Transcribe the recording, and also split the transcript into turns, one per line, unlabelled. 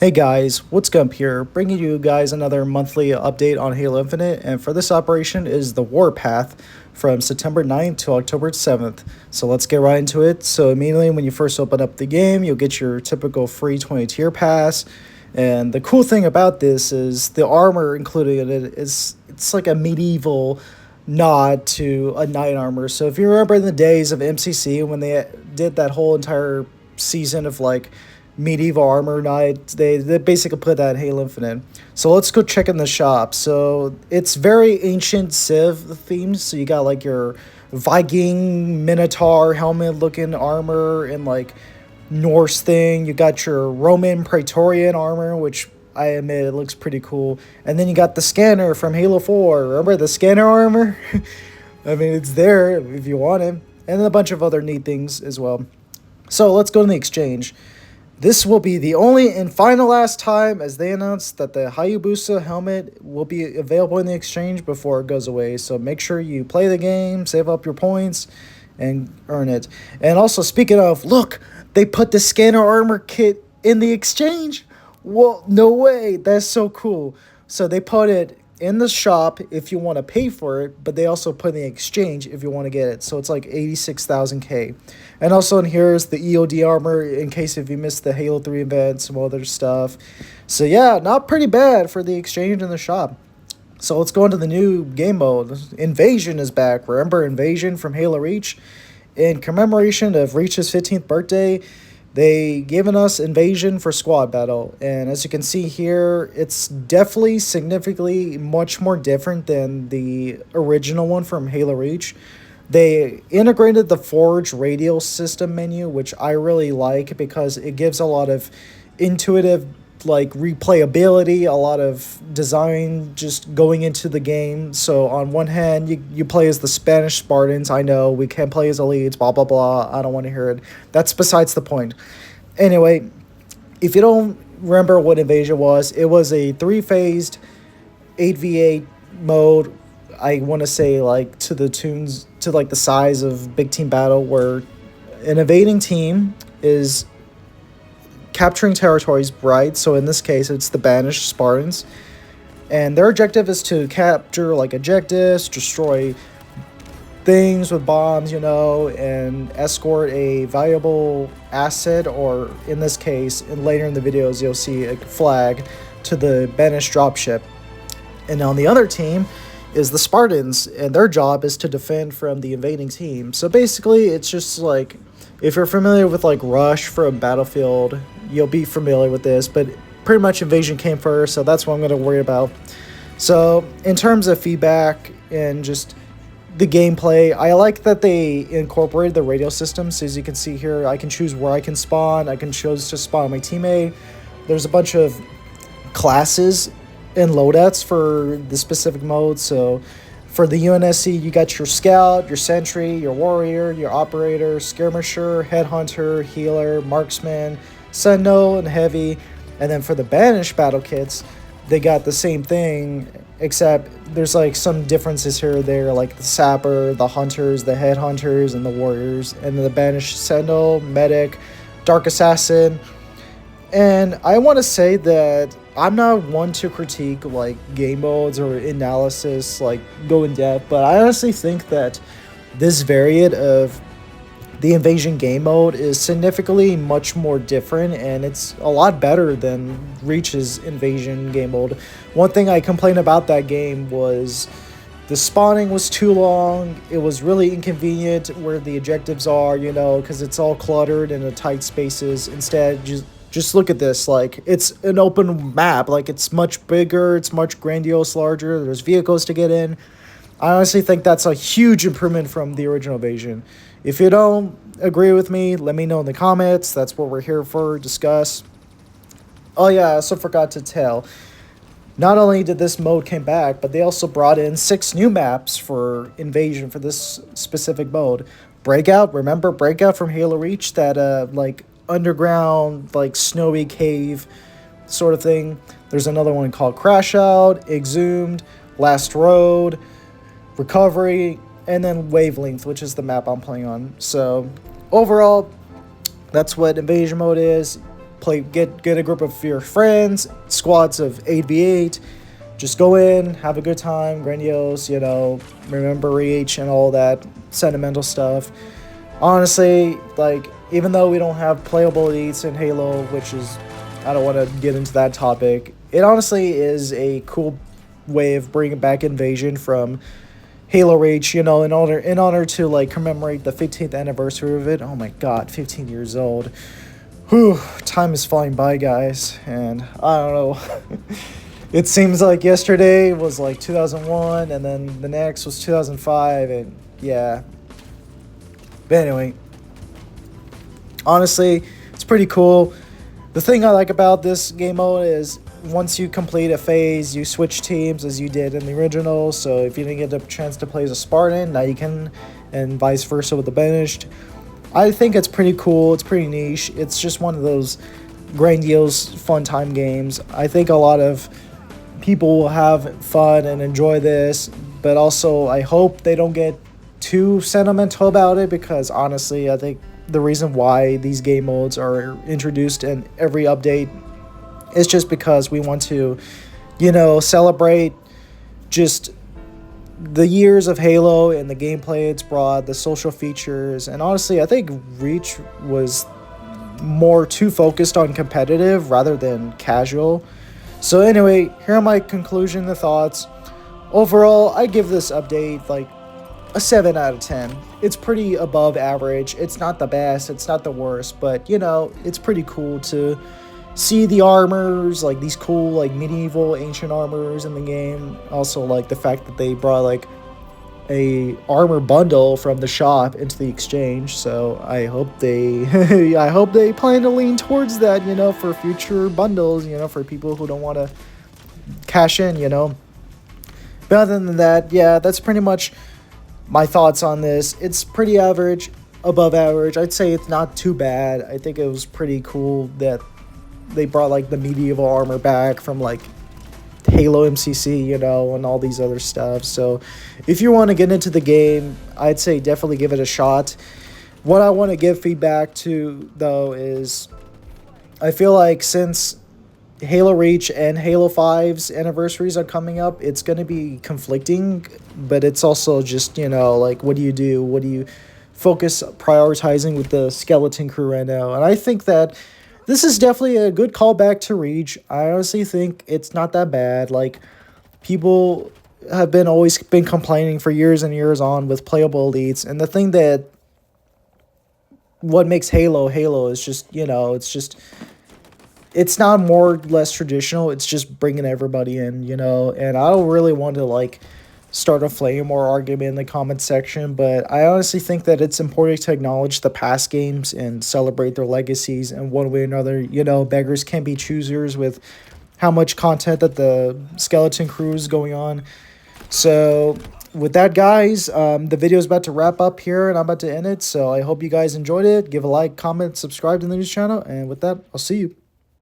Hey guys, what's up here? Bringing you guys another monthly update on Halo Infinite, and for this operation is the Warpath from September 9th to October 7th. So let's get right into it. So immediately when you first open up the game, you'll get your typical free 20 tier pass. And the cool thing about this is the armor included in it is it's like a medieval nod to a knight armor. So if you remember in the days of MCC when they did that whole entire season of like medieval armor knight, they basically put that in Halo Infinite. So let's go check in the shop. So it's very ancient Civ themed. So you got like your Viking Minotaur helmet looking armor and like Norse thing. You got your Roman Praetorian armor, which I admit it looks pretty cool. And then you got the scanner from Halo 4. Remember the scanner armor? I mean, it's there if you want it. And then a bunch of other neat things as well. So let's go to the exchange. This will be the only and final last time as they announced that the Hayabusa helmet will be available in the exchange before it goes away. So make sure you play the game, save up your points, and earn it. And also, speaking of, look, they put the scanner armor kit in the exchange. Well, no way. That's so cool. So they put it in the shop if you want to pay for it, but they also put in the exchange if you want to get it. So it's like 86,000K. And also in here is the EOD armor in case if you missed the Halo 3 event, some other stuff. So yeah, not pretty bad for the exchange in the shop. So let's go into the new game mode. Invasion is back. Remember Invasion from Halo Reach? In commemoration of Reach's 15th birthday, they given us Invasion for squad battle, and as you can see here, it's definitely significantly much more different than the original one from Halo Reach. They integrated the Forge radial system menu, which I really like because it gives a lot of intuitive like replayability, a lot of design just going into the game. So on one hand, you play as the Spanish Spartans. I know we can't play as elites, blah blah blah. I don't want to hear it. That's besides the point. Anyway, if you don't remember what Invasion was, it was a three-phased 8v8 mode. I want to say like to the tunes to like the size of Big Team Battle, where an invading team is capturing territories, right? So in this case, it's the banished Spartans. And their objective is to capture like objectives, destroy things with bombs, and escort a valuable asset, or in this case, and later in the videos, you'll see a flag to the banished dropship. And on the other team is the Spartans, and their job is to defend from the invading team. So basically, it's just like, if you're familiar with like Rush from Battlefield, you'll be familiar with this, but pretty much Invasion came first, so that's what I'm going to worry about. So in terms of feedback and just the gameplay, I like that they incorporated the radio systems. So as you can see here, I can choose where I can spawn. I can choose to spawn my teammate. There's a bunch of classes and loadouts for the specific mode. So for the UNSC, you got your Scout, your Sentry, your Warrior, your Operator, Skirmisher, Headhunter, Healer, Marksman, Sentinel, and Heavy. And then for the Banished battle kits, they got the same thing, except there's like some differences here or there, like the Sapper, the Hunters, the Headhunters, and the Warriors. And then the Banished Sentinel, Medic, Dark Assassin. And I want to say that I'm not one to critique like game modes or analysis, like go in depth, but I honestly think that this variant of the Invasion game mode is significantly much more different, and it's a lot better than Reach's Invasion game mode. One thing I complained about that game was the spawning was too long. It was really inconvenient where the objectives are, because it's all cluttered in the tight spaces. Instead, just look at this, like, it's an open map, like, it's much bigger, it's much grandiose, larger, there's vehicles to get in. I honestly think that's a huge improvement from the original Invasion. If you don't agree with me, let me know in the comments. That's what we're here for, discuss. Oh yeah, I also forgot to tell, not only did this mode came back, but they also brought in 6 new maps for Invasion for this specific mode. Breakout, remember Breakout from Halo Reach, that like underground, like snowy cave sort of thing. There's another one called Crash Out, Exhumed, Last Road, Recovery, and then Wavelength, which is the map I'm playing on. So overall, that's what Invasion mode is. get a group of your friends, squads of 8v8. Just go in, have a good time, grandiose, remember Reach and all that sentimental stuff. Honestly, like, even though we don't have playable elites in Halo, which is, I don't want to get into that topic, it honestly is a cool way of bringing back Invasion from Halo Reach, in honor to, like, commemorate the 15th anniversary of it. Oh my god, 15 years old. Whew, time is flying by, guys, and I don't know. It seems like yesterday was like 2001, and then the next was 2005, and yeah. But anyway, honestly, it's pretty cool. The thing I like about this game mode is once you complete a phase, you switch teams as you did in the original. So if you didn't get the chance to play as a Spartan, now you can, and vice versa with the Banished. I think it's pretty cool. It's pretty niche. It's just one of those grandiose, fun time games. I think a lot of people will have fun and enjoy this, but also I hope they don't get too sentimental about it, because honestly, I think the reason why these game modes are introduced in every update is just because we want to, celebrate just the years of Halo and the gameplay it's brought, the social features, and honestly, I think Reach was more too focused on competitive rather than casual. So anyway, here are my conclusion, the thoughts. Overall, I give this update like a 7 out of 10. It's pretty above average. It's not the best, it's not the worst, but it's pretty cool to see the armors, like these cool like medieval ancient armors in the game. Also like the fact that they brought like a armor bundle from the shop into the exchange. So I hope they I hope they plan to lean towards that, for future bundles, for people who don't want to cash in, But other than that, yeah, that's pretty much my thoughts on this. It's pretty average, above average. I'd say it's not too bad. I think it was pretty cool that they brought like the medieval armor back from like Halo MCC, and all these other stuff. So if you want to get into the game, I'd say definitely give it a shot. What I want to give feedback to, though, is I feel like since Halo Reach and Halo 5's anniversaries are coming up, it's going to be conflicting, but it's also just, like, what do you do? What do you focus prioritizing with the skeleton crew right now? And I think that this is definitely a good callback to Reach. I honestly think it's not that bad. Like, people have always been complaining for years and years on with playable elites, and the thing that what makes Halo is just, it's not more or less traditional. It's just bringing everybody in, and I don't really want to like start a flame or argument in the comment section, but I honestly think that it's important to acknowledge the past games and celebrate their legacies, and one way or another, beggars can be choosers with how much content that the skeleton crew is going on. So with that, guys, the video is about to wrap up here, and I'm about to end it. So I hope you guys enjoyed it. Give a like, comment, subscribe to the news channel, and with that, I'll see you.